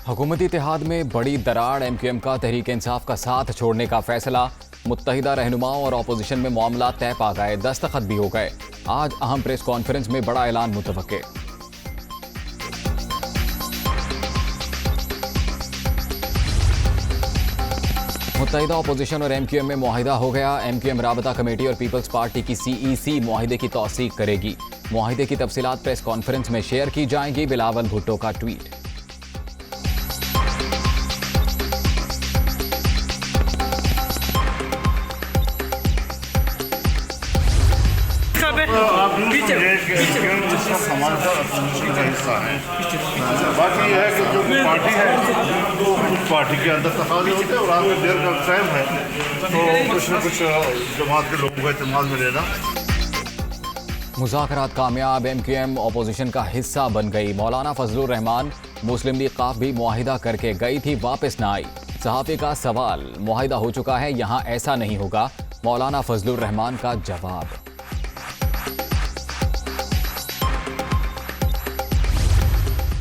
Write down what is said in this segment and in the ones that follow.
हुकूमती इत्तेहाद में बड़ी दरार, एमक्यूएम का तहरीक इंसाफ का साथ छोड़ने का फैसला। मुत्तहिदा रहनुमाओं और अपोजिशन में मामला तय पा गए, दस्तखत भी हो गए। आज अहम प्रेस कॉन्फ्रेंस में बड़ा ऐलान मुतवक्के। मुत्तहिदा अपोजिशन और एमक्यूएम में मुआहिदा हो गया। एमक्यूएम राबता कमेटी और पीपल्स पार्टी की सीईसी मुआहिदे की तौसीक करेगी। मुआहिदे की तफसीलात प्रेस कॉन्फ्रेंस में शेयर की जाएंगी। बिलावल भुट्टो का ट्वीट। बाकी यह है कि जो पार्टी है उस पार्टी के अंदर तकाज़े होते हैं और रात में देर का टाइम है तो कुछ न कुछ जमात के लोगों का इस्तेमाल में लेना। मुज़ाकरात कामयाब, एमक्यूएम अपोजिशन का हिस्सा बन गई। मौलाना फजलुर रहमान मुस्लिम लीग काफ भी मुआहिदा करके गई थी, वापस ना आई। सहाफ़ी का सवाल, मुआहिदा हो चुका है, यहाँ ऐसा नहीं होगा। मौलाना फजलुर रहमान का जवाब।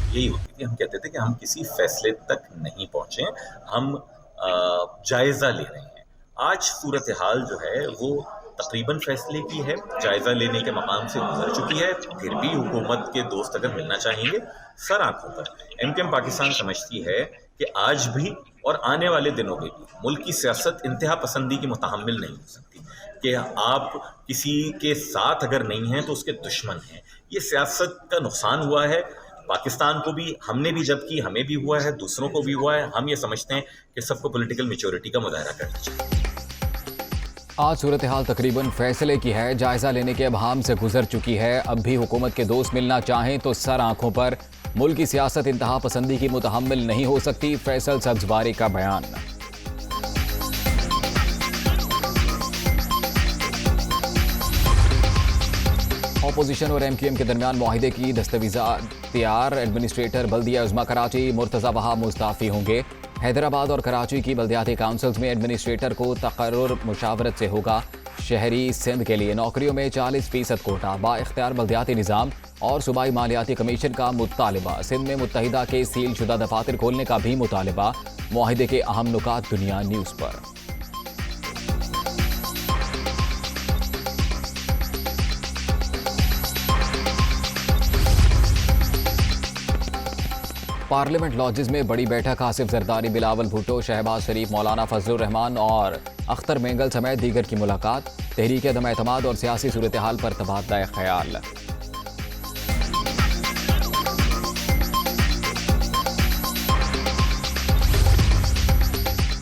यही होती थी, हम कहते थे कि हम किसी फैसले तक नहीं पहुंचे, हम जायजा ले रहे हैं। आज सूरत हाल जो है वो तकरीबन फैसले की है, जायजा लेने के मकाम से गुजर चुकी है। फिर भी हुकूमत के दोस्त अगर मिलना चाहेंगे सर आंखों पर। एमक्यूएम पाकिस्तान समझती है कि आज भी और आने वाले दिनों में भी मुल्क की सियासत इंतहा पसंदी की मुतहम्मिल नहीं हो सकती कि आप किसी के साथ अगर नहीं हैं तो उसके दुश्मन हैं। ये सियासत का नुकसान हुआ है पाकिस्तान को भी, हमने भी जब की, हमें भी हुआ है, दूसरों को भी हुआ है। हम ये समझते हैं कि सबको पॉलिटिकल मैच्योरिटी का मुजाहरा करना चाहिए। आज सूरत हाल तकरीबन फैसले की है, जायजा लेने के अबहाम से गुजर चुकी है। अब भी हुकूमत के दोस्त मिलना चाहें तो सर आंखों पर। मुल्क की सियासत इंतहा पसंदी की मुतहम्मिल नहीं हो सकती, फैसल सब्जवारी का बयान। अपोजिशन और एमक्यूएम के दरमियान मुआहिदे की दस्तावेज़ात तैयार। एडमिनिस्ट्रेटर बल्दिया उज़्मा कराची मुर्तज़ा वहाब मुस्ताफ़ी होंगे। हैदराबाद और कराची की बल्दियाती काउंसिल्स में एडमिनिस्ट्रेटर को तकर्रुर मुशावरत से होगा। शहरी सिंध के लिए नौकरियों में 40% कोटा। बाइख्तियार बल्दियाती निज़ाम और सूबाई मालियाती कमीशन का मुतालिबा। सिंध में मुत्तहिदा के सील शुदा दफातर खोलने का भी मुतालिबा। मुआहिदे के अहम नुकात दुनिया न्यूज़ पर। पार्लियामेंट लॉजेस में बड़ी बैठक। आसिफ जरदारी, बिलावल भुट्टो, शहबाज शरीफ, मौलाना फजलुर रहमान और अख्तर मेंगल समेत दीगर की मुलाकात। तहरीक अदम एतमाद और सियासी सूरत हाल पर तबादला ख्याल।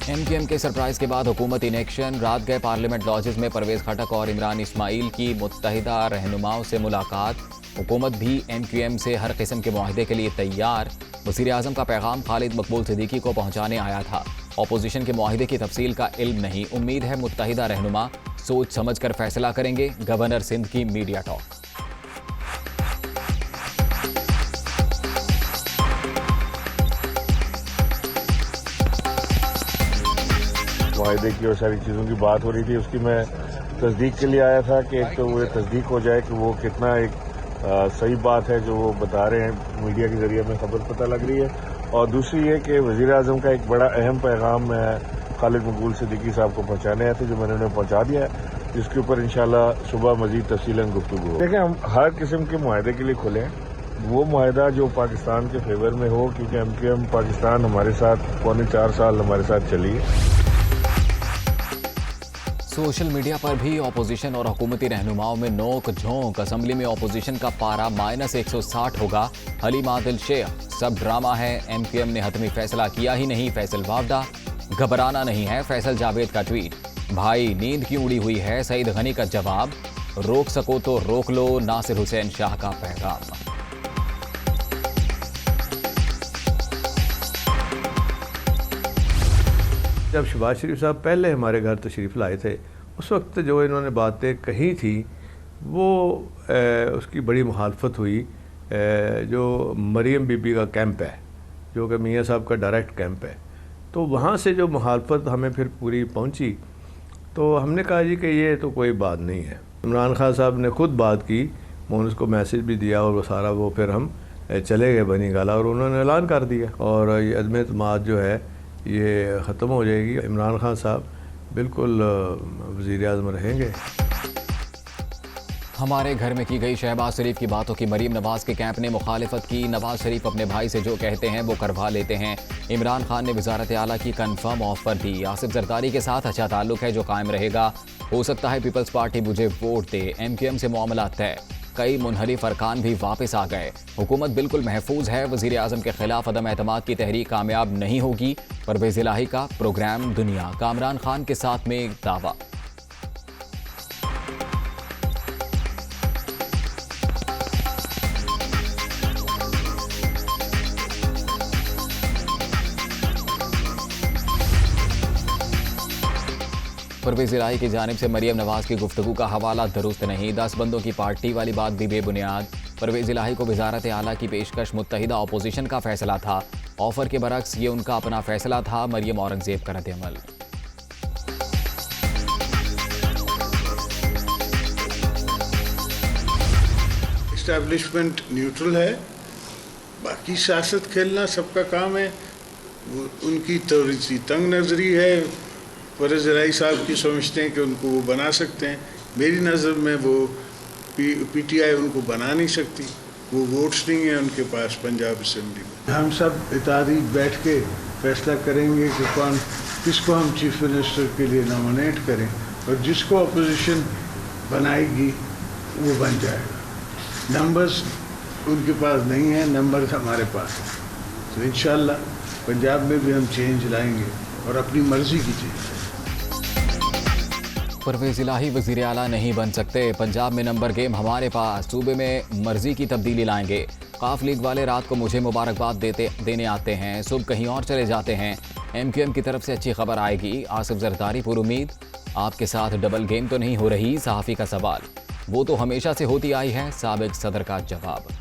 एमक्यूएम के सरप्राइज के बाद हुकूमत इन एक्शन। रात गए पार्लियामेंट लॉजेस में परवेज खटक और इमरान इस्माइल की मुत्तहिदा रहनुमाओं से मुलाकात। हुकूमत भी एमक्यूएम से हर किस्म के मुआहिदे के लिए तैयार। वज़ीर आज़म का पैगाम खालिद मकबूल सिद्दीकी को पहुंचाने आया था। अपोजिशन के मुआहिदे की तफसील का इल्म नहीं, उम्मीद है मुत्तहिदा रहनुमा सोच समझ कर फैसला करेंगे। गवर्नर सिंध की मीडिया टॉक। मुआहिदे की और सारी चीज़ों की बात हो रही थी, उसकी मैं तस्दीक के लिए आया था कि एक तो वो तस्दीक हो जाए कि वो कितना एक सही बात है जो वो बता रहे हैं, मीडिया के जरिए में खबर पता लग रही है। और दूसरी ये कि वज़ीर आज़म का एक बड़ा अहम पैगाम मैं खालिद मकबूल सिद्दीकी साहब को पहुंचाने आए थे, जो मैंने उन्हें पहुंचा दिया है, जिसके ऊपर इंशाल्लाह सुबह मज़ीद तफसीलन गुफ्तगू हो। देखें, हम हर किस्म के मुआहिदे के लिए खुले हैं, वो मुआहिदा जो पाकिस्तान के फेवर में हो, क्योंकि एमक्यूएम पाकिस्तान हमारे साथ 4.25 साल हमारे साथ चली है। सोशल मीडिया पर भी अपोजिशन और हुकूमती रहनुमाओं में नोक झोंक। असम्बली में अपोजिशन का पारा -160 होगा। हलीम आदिल शेख, सब ड्रामा है, एमक्यूएम ने हतमी फैसला किया ही नहीं। फैसल वावदा, घबराना नहीं है। फैसल जावेद का ट्वीट, भाई नींद क्यों उड़ी हुई है। सईद गनी का जवाब, रोक सको तो रोक लो। नासिर हुसैन शाह का पैगाम। जब शहबाज शरीफ साहब पहले हमारे घर तशरीफ़ लाए थे, उस वक्त जो इन्होंने बातें कही थी वो उसकी बड़ी मुखालफत हुई। जो मरीम बीबी का कैंप है, जो कि मियाँ साहब का डायरेक्ट कैंप है, तो वहाँ से जो मुखालफत हमें फिर पूरी पहुँची, तो हमने कहा जी कि ये तो कोई बात नहीं है। इमरान खान साहब ने ख़ुद बात की, मैंने उसको मैसेज भी दिया और वो सारा वो फिर हम चले गए बनी गाला और उन्होंने ऐलान कर दिया और ये अदम एतमाद जो है ये ख़त्म हो जाएगी। इमरान खान साहब बिल्कुल वज़ीर आज़म रहेंगे। हमारे घर में की गई शहबाज शरीफ की बातों की मरीम नवाज के कैंप ने मुखालिफत की। नवाज शरीफ अपने भाई से जो कहते हैं वो करवा लेते हैं। इमरान खान ने वजारत आला की कन्फर्म ऑफर दी। आसिफ जरदारी के साथ अच्छा ताल्लुक है जो कायम रहेगा। हो सकता है पीपल्स पार्टी मुझे वोट दे। MQM से मामला तय। कई मुनहरिफ अरकान भी वापस आ गए। हुकूमत बिल्कुल महफूज है। वज़ीर आज़म के खिलाफ अदम एतमाद की तहरीक कामयाब नहीं होगी। परवेज़ इलाही का प्रोग्राम दुनिया का इमरान खान के साथ में दावा। परवेज़ इलाही की जानिब से मरीम नवाज की गुफ्तगू का हवाला दुरुस्त नहीं। 10 बंदों की पार्टी वाली बात भी बेबुनियाद। परवेज़ इलाही को वजारत आला की पेशकश मुत्तहिदा अपोजिशन का फैसला था। ऑफर के बरक्स ये उनका अपना फैसला था। मरियम औरंगजेब का रद्द-ए-अमल। इस्टेब्लिशमेंट न्यूट्रल है, बाकी सियासत खेलना सबका काम है। उनकी थोड़ी सी तंग नज़री है। परवेज़ इलाही साहब की समझते हैं कि उनको वो बना सकते हैं। मेरी नज़र में वो PTI उनको बना नहीं सकती। वो वोट्स नहीं है उनके पास पंजाब असेंबली में। हम सब इत्तेहादी बैठ के फैसला करेंगे कि किसको हम चीफ मिनिस्टर के लिए नॉमिनेट करें और जिसको अपोजिशन बनाएगी वो बन जाएगा। नंबर्स उनके पास नहीं है, नंबर्स हमारे पास है। तो इंशाल्लाह पंजाब में भी हम चेंज लाएंगे और अपनी मर्जी की चेंज। परवेज़ इलाही वज़ीर आला नहीं बन सकते। पंजाब में नंबर गेम हमारे पास। सूबे में मर्जी की तब्दीली लाएंगे। काफ लीग वाले रात को मुझे मुबारकबाद देने आते हैं, सुबह कहीं और चले जाते हैं। MQM की तरफ से अच्छी खबर आएगी। आसिफ जरदारी पुरुमीद। आपके साथ डबल गेम तो नहीं हो रही? सहाफ़ी का सवाल। वो तो हमेशा से होती आई है। साबिक सदर का जवाब।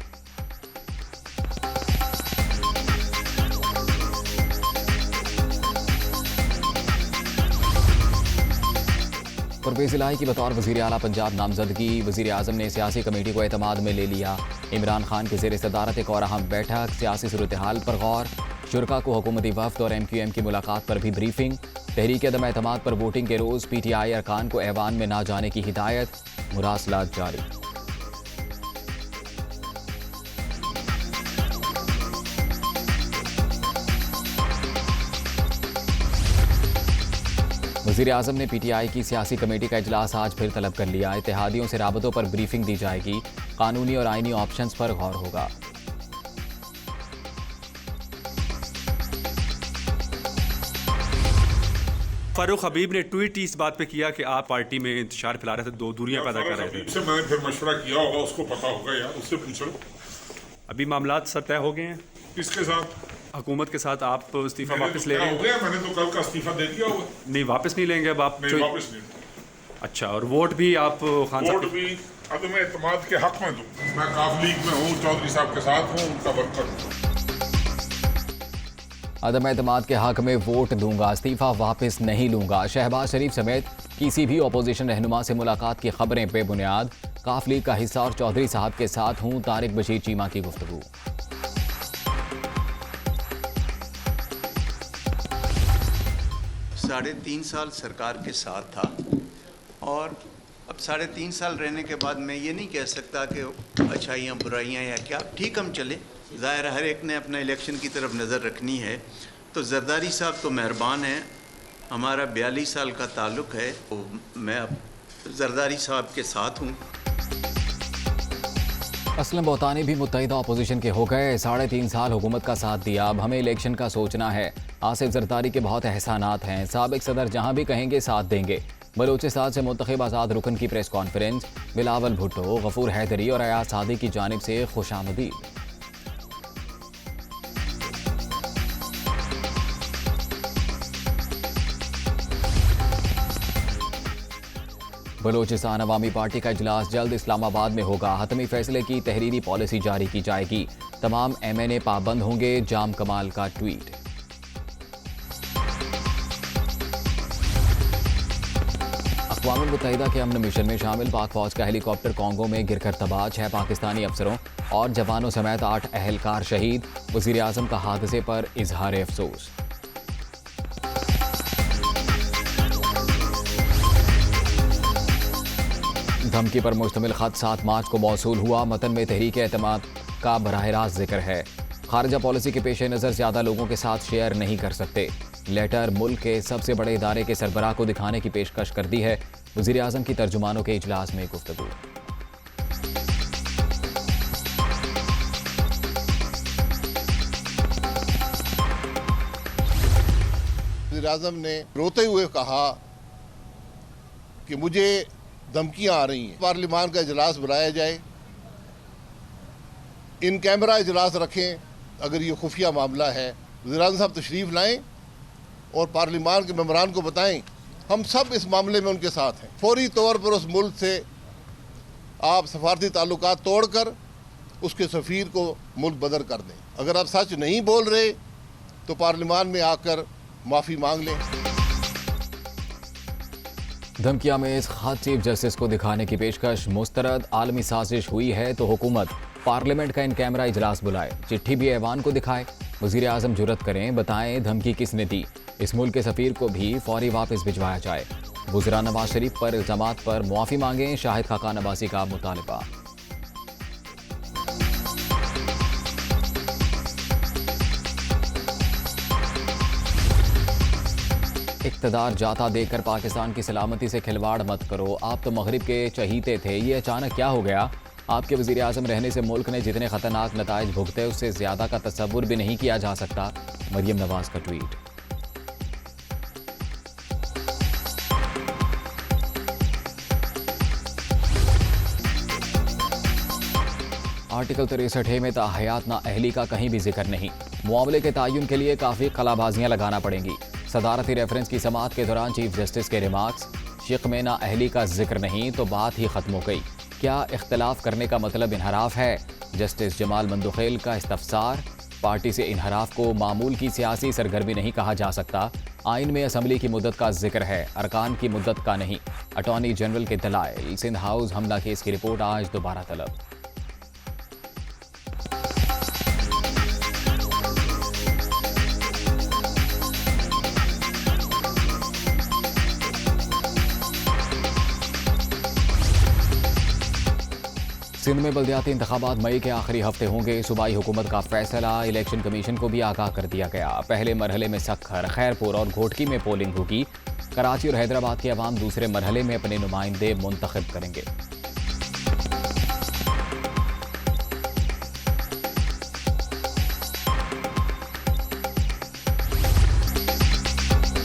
परवेज़ इलाही की बतौर वज़ीर आला पंजाब नामजदगी। वज़ीर आज़म ने सियासी कमेटी को एतमाद में ले लिया। इमरान खान की ज़ेर सदारत एक और अहम बैठक। सियासी सूरत हाल पर गौर। शुरका को हुकूमती वफ़द और MQM की मुलाकात पर भी ब्रीफिंग। तहरीक अदम एतमाद पर वोटिंग के रोज़ PTI अरकान को ऐवान में ना जाने की हिदायत। मुरासलात जारी। वज़ीर आज़म ने PTI की सियासी कमेटी का इजलास आज फिर तलब कर लिया। इत्तेहादियों से राबतों पर ब्रीफिंग दी जाएगी। कानूनी और आइनी ऑप्शंस पर गौर होगा। फारूक हबीब ने ट्वीट इस बात पे किया कि आप पार्टी में इंतशार फैला रहे थे, दो दूरियां पैदा कर रहे थे। से मैंने फिर मशवरा किया होगा, उसको पता होगा यार, उससे पूछो। अभी मामलात सब तय हो गए हैं किसके साथ? हुकूमत के साथ। आप इस्तीफा वापस ले क्या रहे हो हैं? गया? मैंने तो कल का इस्तीफा दे दिया होगा। नहीं, वापस नहीं लेंगे अब आप? नहीं, वापस नहीं। अच्छा, और वोट भी आप खान वोट साहब? भी अदम एतमाद के हक में दूँ। मैं काफ लीग में हूँ, चौधरी साहब के साथ हूँ, उनका वर्कर हूँ। अदम एतमाद के हक में वोट दूंगा, इस्तीफा वापस नहीं लूंगा। शहबाज शरीफ समेत किसी भी अपोजिशन रहनुमा से मुलाकात की खबरें बेबुनियाद। काफ लीग का हिस्सा और चौधरी साहब के साथ हूं। तारिक बशीर चीमा की गुफ्तगू। 3.5 साल सरकार के साथ था और अब 3.5 साल रहने के बाद मैं ये नहीं कह सकता कि अच्छाइयाँ बुराइयाँ या क्या। ठीक, हम चले। ज़ाहिर हर एक ने अपना इलेक्शन की तरफ नज़र रखनी है। तो जरदारी साहब तो मेहरबान हैं, हमारा 42 साल का ताल्लुक़ है। तो मैं अब जरदारी साहब के साथ हूँ। असलम बोतानी भी मुत्तहिदा अपोजिशन के हो गए। 3.5 साल हुकूमत का साथ दिया, अब हमें इलेक्शन का सोचना है। आसिफ जरदारी के बहुत एहसानात हैं। साबिक सदर जहां भी कहेंगे साथ देंगे। बलूचिस्तान से मुंतखब आज़ाद रुकन की प्रेस कॉन्फ्रेंस। बिलावल भुट्टो, गफूर हैदरी और अयाज सादी की जानिब से खुशामदीद। बलूचिस्तान अवामी पार्टी का इजलास जल्द इस्लामाबाद में होगा। हतमी फैसले की तहरीरी पॉलिसी जारी की जाएगी। तमाम MNA पाबंद होंगे। जाम कमाल का ट्वीट। अक़वाम मुत्तहिदा के अमन मिशन में शामिल पाक फौज का हेलीकॉप्टर कॉन्गो में गिरकर तबाह, 6 पाकिस्तानी अफसरों और जवानों समेत 8 अहलकार शहीद। वज़ीर आज़म का हादसे पर इजहार अफसोस। धमकी पर मुश्तमिल खत 7 मार्च को मौसूल हुआ। मतन में तहरीक एतमाद का बराह रास्त जिक्र है। खारजा पॉलिसी के पेश नज़र ज़्यादा लोगों के साथ शेयर नहीं कर सकते। लेटर मुल्क के सबसे बड़े इदारे के सरबराह को दिखाने की पेशकश कर दी है। वज़ीर आज़म की तर्जुमानों के इजलास में गुफ्तगू। वज़ीर आज़म ने रोते हुए कहा कि मुझे धमकियां आ रही हैं, पार्लिमान का इजलास बुलाया जाए, इन कैमरा इजलास रखें अगर ये खुफिया मामला है। वज़ीर आज़म साहब तशरीफ़ लाएं और पार्लिमान के मेंबरान को बताएं हम सब इस मामले में उनके साथ हैं। फौरी तौर पर उस मुल्क से आप सफारती ताल्लुकात तोड़कर उसके सफ़ीर को मुल्क बदर कर दें। अगर आप सच नहीं बोल रहे तो पार्लिमान में आकर माफ़ी मांग लें। धमकिया में इस खास चीफ जस्टिस को दिखाने की पेशकश मुस्तरद। आलमी साजिश हुई है तो हुकूमत पार्लियामेंट का इन कैमरा इजलास बुलाए, चिट्ठी भी ऐवान को दिखाए। वज़ीर आज़म जुर्रत करें, बताएं धमकी किसने दी। इस मुल्क के सफ़ीर को भी फौरी वापस भिजवाया जाए। वज़ीर नवाज शरीफ पर इल्ज़ामात पर मुआफ़ी मांगें। शाहिद खाकान अब्बासी का मुतालबा। इक़्तिदार जाता देकर पाकिस्तान की सलामती से खिलवाड़ मत करो। आप तो मगरिब के चहीते थे, ये अचानक क्या हो गया? आपके वज़ीर आज़म रहने से मुल्क ने जितने ख़तरनाक नताइज भुगते उससे ज़्यादा का तसव्वुर भी नहीं किया जा सकता। मरियम नवाज का ट्वीट। आर्टिकल 63 में ताहयात ना अहली का कहीं भी जिक्र नहीं। मुआवले के तयन के लिए काफ़ी कलाबाजियाँ लगाना पड़ेंगी। सदारती रेफरेंस की समाअत के दौरान चीफ जस्टिस के रिमार्क्स, शिक में ना अहली का जिक्र नहीं तो बात ही खत्म हो गई। क्या इख्तलाफ करने का मतलब इनहराफ है? जस्टिस जमाल मंदुखेल का इस्तफसार। पार्टी से इनहराफ को मामूल की सियासी सरगर्मी नहीं कहा जा सकता। आइन में असम्बली की मुद्दत का जिक्र है, अरकान की मुद्दत का नहीं। अटॉर्नी जनरल के दलाइल। सिंध हाउस हमला केस की रिपोर्ट आज दोबारा तलब। सिंध में बल्दियाती इंतखाबात मई के आखिरी हफ्ते होंगे। सूबाई हुकूमत का फैसला। इलेक्शन कमीशन को भी आगाह कर दिया गया। पहले मरहले में सक्खर, खैरपुर और घोटकी में पोलिंग होगी। कराची और हैदराबाद के अवाम दूसरे मरहले में अपने नुमाइंदे मुंतखब करेंगे।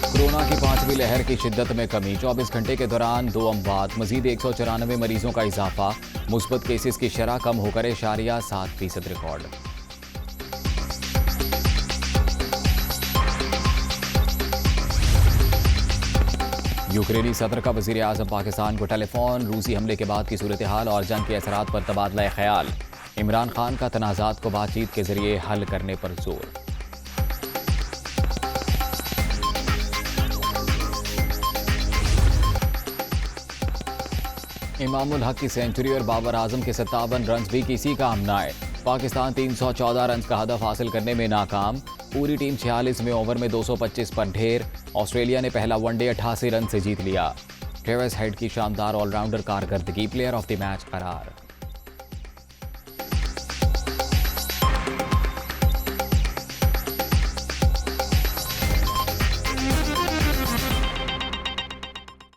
कोरोना की 5वीं लहर की शिद्दत में कमी। 24 घंटे के दौरान 2 अमवात, मजीद 194 मरीजों का इजाफा। मुस्बत केसेस की शरह कम होकर 0.7% रिकॉर्ड। यूक्रेनी सदर का वज़ीर आज़म पाकिस्तान को टेलीफोन। रूसी हमले के बाद की सूरत हाल और जंग के असरात पर तबादला ख्याल। इमरान खान का तनाज़ात को बातचीत के जरिए हल करने पर जोर। इमामुल हक की सेंचुरी और बाबर आजम के 57 रन भी किसी काम न आए। पाकिस्तान 314 रन का हदफ हासिल करने में नाकाम। पूरी टीम 46वें ओवर में 225 पर ढेर। ऑस्ट्रेलिया ने पहला वनडे 88 रन से जीत लिया। ट्रेविस हेड की शानदार ऑलराउंडर कारकर्दगी प्लेयर ऑफ द मैच करार।